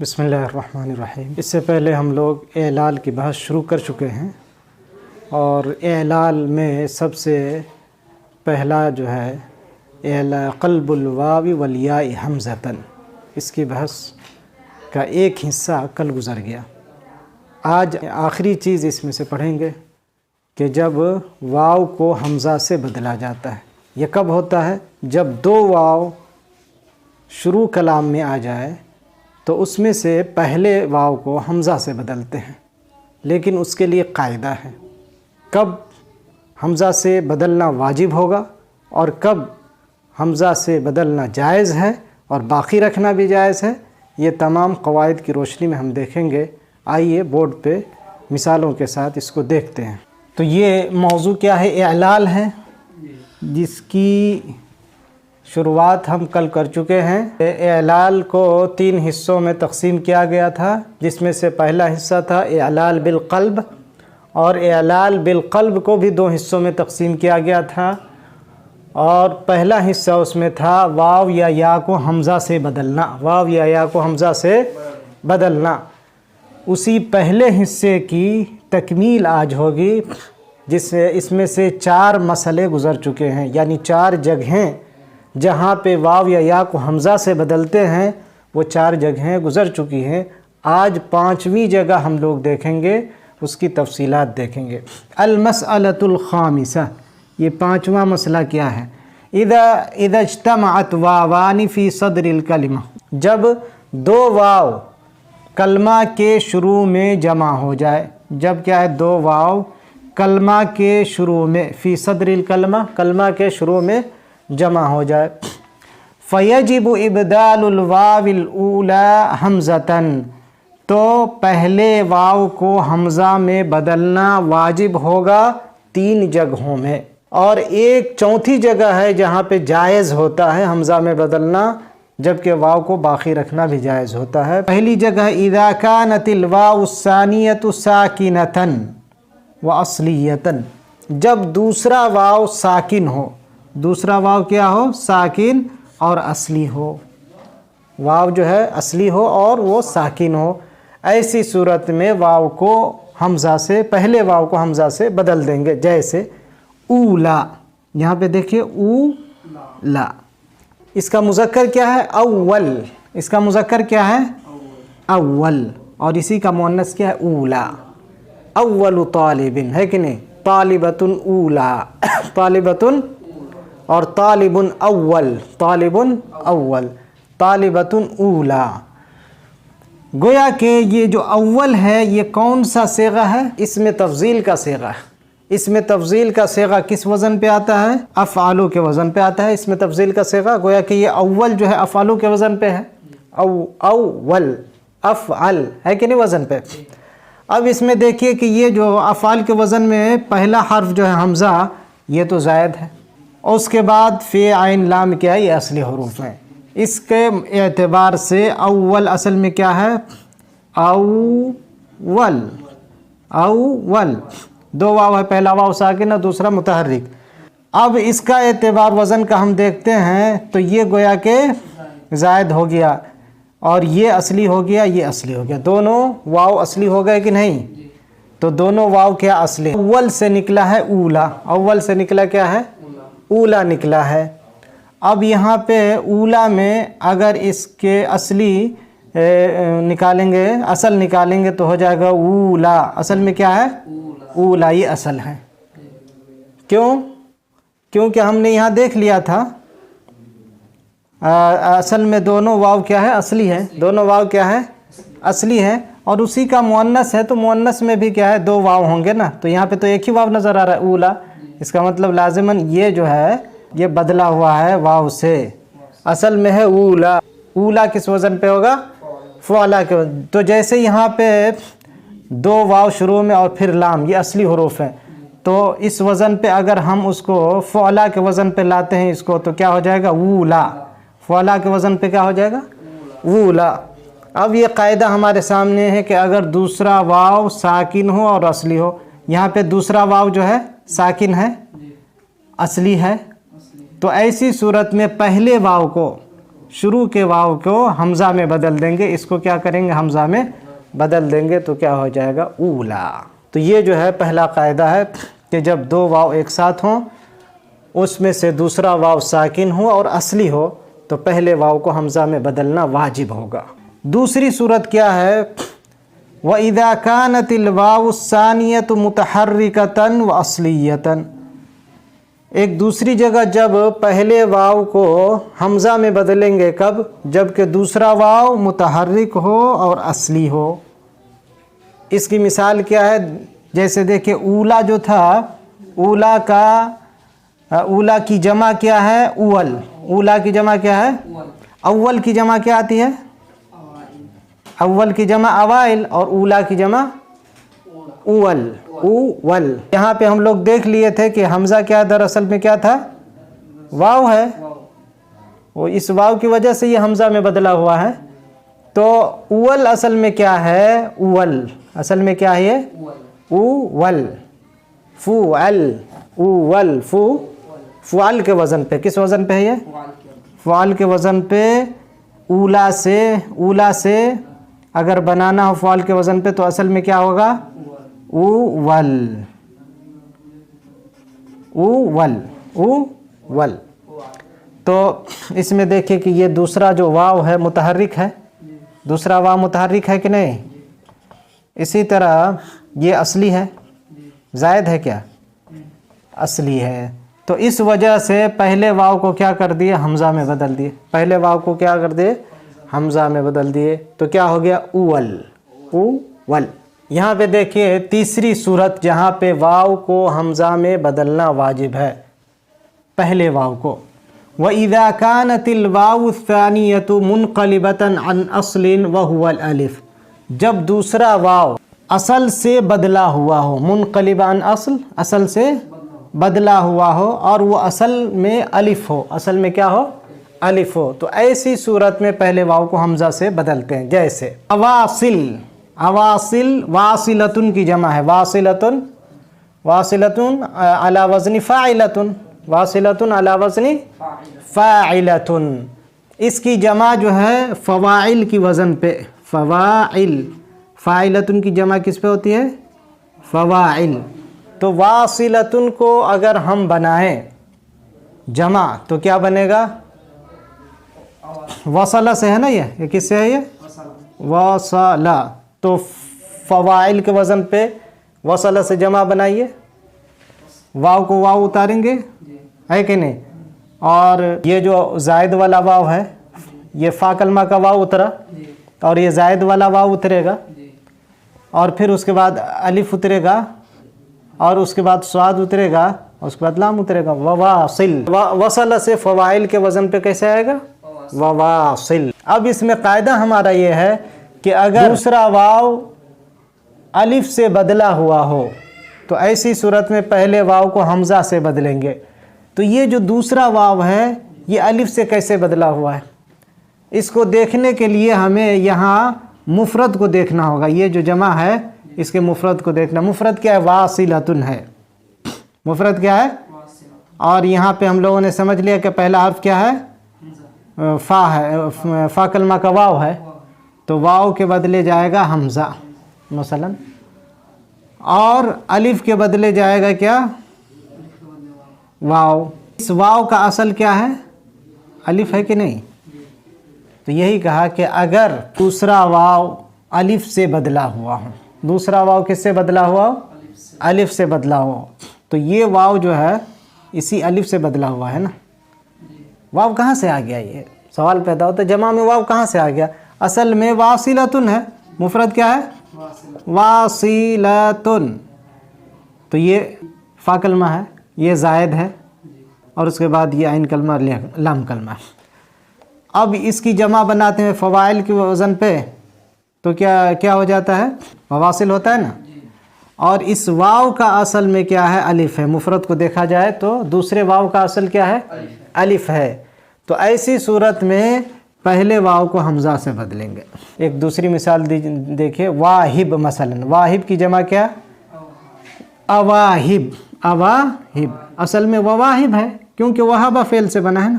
بسم اللہ الرحمن الرحیم۔ اس سے پہلے ہم لوگ اعلال کی بحث شروع کر چکے ہیں، اور اعلال میں سب سے پہلا جو ہے قلب الواو والیاء حمزۃً، اس کی بحث کا ایک حصہ کل گزر گیا۔ آج آخری چیز اس میں سے پڑھیں گے کہ جب واو کو حمزہ سے بدلا جاتا ہے، یہ کب ہوتا ہے؟ جب دو واو شروع کلام میں آ جائے تو اس میں سے پہلے واو کو حمزہ سے بدلتے ہیں، لیکن اس کے لیے قاعدہ ہے کب حمزہ سے بدلنا واجب ہوگا اور کب حمزہ سے بدلنا جائز ہے اور باقی رکھنا بھی جائز ہے۔ یہ تمام قواعد کی روشنی میں ہم دیکھیں گے۔ آئیے بورڈ پہ مثالوں کے ساتھ اس کو دیکھتے ہیں۔ تو یہ موضوع کیا ہے؟ اعلال ہے، جس کی شروعات ہم کل کر چکے ہیں۔ اعلال کو 3 حصوں میں تقسیم کیا گیا تھا، جس میں سے پہلا حصہ تھا اعلال بالقلب، اور اعلال بالقلب کو بھی 2 حصوں میں تقسیم کیا گیا تھا، اور پہلا حصہ اس میں تھا واو یا یا کو حمزہ سے بدلنا، واو یا یا کو حمزہ سے بدلنا۔ اسی پہلے حصے کی تکمیل آج ہوگی، اس میں سے 4 مسئلے گزر چکے ہیں، یعنی 4 جگہیں جہاں پہ واو یا یا کو حمزہ سے بدلتے ہیں، وہ 4 جگہیں گزر چکی ہیں۔ آج 5ویں جگہ ہم لوگ دیکھیں گے، اس کی تفصیلات دیکھیں گے۔ المسألۃ الخامسہ، یہ 5واں مسئلہ کیا ہے؟ اذا اجتمعت واوان فی صدر الکلمہ، جب 2 واو کلمہ کے شروع میں جمع ہو جائے۔ جب کیا ہے؟ 2 واو کلمہ کے شروع میں، فی صدر الکلمہ، کلمہ کے شروع میں جمع ہو جائے۔ فیجب ابدال الواو الاولی حمزۃً، تو پہلے واو کو حمزہ میں بدلنا واجب ہوگا 3 جگہوں میں، اور ایک 4تھی جگہ ہے جہاں پہ جائز ہوتا ہے حمزہ میں بدلنا، جبکہ واو کو باقی رکھنا بھی جائز ہوتا ہے۔ پہلی جگہ اذا كانت الواو الثانیۃ ساکنۃً واصلیۃً، جب دوسرا واو ساکن ہو، دوسرا واو کیا ہو؟ ساکن اور اصلی ہو، واو جو ہے اصلی ہو اور وہ ساکن ہو۔ ایسی صورت میں واو کو حمزہ سے، پہلے واو کو حمزہ سے بدل دیں گے، جیسے اولا، یہاں پہ دیکھیے اولا، اس کا مذکر کیا ہے؟ اول، اس کا مذکر کیا ہے؟ اول، اور اسی کا مؤنث کیا ہے؟ اولا۔ اول طالب ہے کہ نہیں؟ طالبۃ اولا، طالبۃ، اور طالب اول، طالب اول، طالبۃ اولا۔ گویا کہ یہ جو اول ہے یہ کون سا صیغہ ہے؟ اس میں تفضیل کا صیغہ ہے۔ اس میں تفضیل کا صیغہ کس وزن پہ آتا ہے؟ افعالو کے وزن پہ آتا ہے۔ اس میں تفضیل کا صیغہ، گویا کہ یہ اول جو ہے افعالو کے وزن پہ ہے، اول، افعل ہے کہ نہیں وزن پہ۔ اب اس میں دیکھیے کہ یہ جو افعال کے وزن میں پہلا حرف جو ہے حمزہ، یہ تو زائد ہے، اور اس کے بعد فی عین لام کیا ہے؟ یہ اصلی حروف ہیں۔ اس کے اعتبار سے اول اصل میں کیا ہے؟ اول، اول، 2 واو ہے، پہلا واو ساکن ہے، دوسرا متحرک۔ اب اس کا اعتبار وزن کا ہم دیکھتے ہیں تو یہ گویا کہ زائد ہو گیا، اور یہ اصلی ہو گیا، یہ اصلی ہو گیا، دونوں واو اصلی ہو گئے کہ نہیں؟ تو دونوں واو کیا اصلی؟ اول سے نکلا ہے اولا، اول سے نکلا کیا ہے؟ اولا نکلا ہے۔ اب یہاں پہ اولا میں اگر اس کے اصلی نکالیں گے، اصل نکالیں گے تو ہو جائے گا اولا، اصل میں کیا ہے؟ اولا، یہ اصل ہے۔ کیوں؟ کیونکہ ہم نے یہاں دیکھ لیا تھا اصل میں دونوں واو کیا ہے؟ اصلی ہے، دونوں واو کیا ہے؟ اصلی ہے، اور اسی کا مؤنث ہے تو مؤنث میں بھی کیا ہے؟ 2 واو ہوں گے نا، تو یہاں پہ تو ایک ہی واو نظر آ رہا ہے اولا، اس کا مطلب لازماً یہ جو ہے یہ بدلا ہوا ہے واو سے، اصل میں ہے اولا۔ اولا کس وزن پہ ہوگا؟ فعلا کے وزن۔ تو جیسے یہاں پہ 2 واو شروع میں اور پھر لام، یہ اصلی حروف ہیں، تو اس وزن پہ اگر ہم اس کو فعلا کے وزن پہ لاتے ہیں اس کو، تو کیا ہو جائے گا؟ اولا، فعلا کے وزن پہ کیا ہو جائے گا؟ اولا۔ اب یہ قاعدہ ہمارے سامنے ہے کہ اگر دوسرا واو ساکن ہو اور اصلی ہو، یہاں پہ دوسرا واو جو ہے ساکن ہے، اصلی ہے، تو ایسی صورت میں پہلے واو کو شروع کے واو کو حمزہ میں بدل دیں گے، اس کو کیا کریں گے حمزہ میں بدل دیں گے تو کیا ہو جائے گا اولا۔ تو یہ جو ہے پہلا قاعدہ ہے کہ جب دو واو ایک ساتھ ہوں، اس میں سے دوسرا واو ساکن ہو اور اصلی ہو تو پہلے واو کو حمزہ میں بدلنا واجب ہوگا۔ دوسری صورت کیا ہے؟ وَإِذَا كَانَتِ الْوَاوُ الثَّانِيَةُ مُتَحَرِّكَةً وَأَصْلِيَّةً، ایک دوسری جگہ جب پہلے واو کو حمزہ میں بدلیں گے کب؟ جب کہ دوسرا واو متحرک ہو اور اصلی ہو۔ اس کی مثال کیا ہے؟ جیسے دیکھیں اولا جو تھا، اولا کی جمع کیا ہے؟ اول۔ اولا کی جمع کیا ہے؟ اول کی جمع کیا آتی ہے؟ اول کی جمع اوائل، اور اولا کی جمع اول۔ اول یہاں پہ ہم لوگ دیکھ لیے تھے کہ حمزہ کیا دراصل میں کیا تھا؟ واو ہے، وہ اس واو کی وجہ سے یہ حمزہ میں بدلا ہوا ہے۔ تو اول اصل میں کیا ہے؟ اول اصل میں کیا ہے؟ یہ اول، فوعل، اول، فعل کے وزن پہ، کس وزن پہ ہے یہ؟ فعل کے وزن پہ۔ اولا سے اگر بنانا ہو فعل کے وزن پہ تو اصل میں کیا ہوگا؟ اول، اول، اول۔ تو اس میں دیکھیں کہ یہ دوسرا جو واو ہے متحرک ہے، دوسرا واو متحرک ہے کہ نہیں؟ اسی طرح یہ اصلی ہے، زائد ہے کیا؟ اصلی ہے۔ تو اس وجہ سے پہلے واو کو کیا کر دیے؟ حمزہ میں بدل دیے۔ پہلے واو کو کیا کر دیے؟ حمزہ میں بدل دیے، تو کیا ہو گیا؟ اول، اول۔ یہاں پہ دیکھیے تیسری صورت جہاں پہ واو کو حمزہ میں بدلنا واجب ہے، پہلے واو کو۔ وَإِذَا كَانَتِ الْوَاوُ الثَّانِيَةُ مُنْقَلِبَةً عَنْ أَصْلٍ وَهُوَ الْأَلِفُ، جب دوسرا واو اصل سے بدلا ہوا ہو، منقلب عن اصل، اصل سے بدلا ہوا ہو اور وہ اصل میں الف ہو، اصل میں کیا ہو؟ الف ہو، تو ایسی صورت میں پہلے واو کو حمزہ سے بدلتے ہیں۔ جیسے اواصل، اواصل واصلتن کی جمع ہے، واصلتن، واصلتن علی وزن فاعلتن، واصلتن علی وزن فاعلتن۔ اس کی جمع جو ہے فواعل کی وزن پہ، فواعل، فاعلتن کی جمع کس پہ ہوتی ہے؟ فواعل۔ تو واصلتن کو اگر ہم بنائیں جمع تو کیا بنے گا؟ وصلہ سے ہے نا، یہ کس سے ہے؟ یہ وصلہ، تو فواعل کے وزن پہ وصلہ سے جمع بنائیے، واو کو واو اتاریں گے، ہے کہ نہیں؟ اور یہ جو زائد والا واو ہے، یہ فا کلمہ کا واو اترا، اور یہ زائد والا واو اترے گا، اور پھر اس کے بعد الف اترے گا، اور اس کے بعد صاد اترے گا، اور اس کے بعد لام اترے گا، وواصل۔ وصل سے فواعل کے وزن پہ کیسے آئے گا؟ وواصل۔ اب اس میں قاعدہ ہمارا یہ ہے کہ اگر دوسرا واو الف سے بدلا ہوا ہو تو ایسی صورت میں پہلے واو کو حمزہ سے بدلیں گے۔ تو یہ جو دوسرا واو ہے یہ الف سے کیسے بدلا ہوا ہے؟ اس کو دیکھنے کے لیے ہمیں یہاں مفرد کو دیکھنا ہوگا، یہ جو جمع ہے اس کے مفرد کو دیکھنا۔ مفرد کیا ہے؟ واصلتن ہے، مفرد کیا ہے؟ اور یہاں پہ ہم لوگوں نے سمجھ لیا کہ پہلا حرف کیا ہے؟ فا ہے، فا کلمہ کا واو ہے، تو واو کے بدلے جائے گا حمزہ مثلا، اور الف کے بدلے جائے گا کیا؟ واو۔ اس واو کا اصل کیا ہے؟ الف ہے کہ نہیں؟ تو یہی کہا کہ اگر دوسرا واو الف سے بدلا ہوا ہو، دوسرا واو کس سے بدلا ہوا ہو؟ الف سے بدلا ہوا، تو یہ واو جو ہے اسی الف سے بدلا ہوا ہے نا۔ واو کہاں سے آ گیا؟ یہ سوال پیدا ہوتا ہے، جمع میں واو کہاں سے آ گیا؟ اصل میں واصلتن ہے، مفرد کیا ہے؟ واصلتن، تو یہ فا کلمہ ہے، یہ زائد ہے، اور اس کے بعد یہ عین کلمہ، لام کلمہ۔ اب اس کی جمع بناتے ہیں فواعل کے وزن پہ تو کیا ہو جاتا ہے؟ وواصل ہوتا ہے نا۔ اور اس واو کا اصل میں کیا ہے؟ الف ہے۔ مفرد کو دیکھا جائے تو دوسرے واو کا اصل کیا ہے؟ الف ہے۔ تو ایسی صورت میں پہلے واو کو حمزہ سے بدلیں گے۔ ایک دوسری مثال دیکھیں، واہب مثلا، واہب کی جمع کیا؟ اواہب، اواہب، اصل میں وواہب ہے کیونکہ وہابہ فعل سے بنا ہے نا،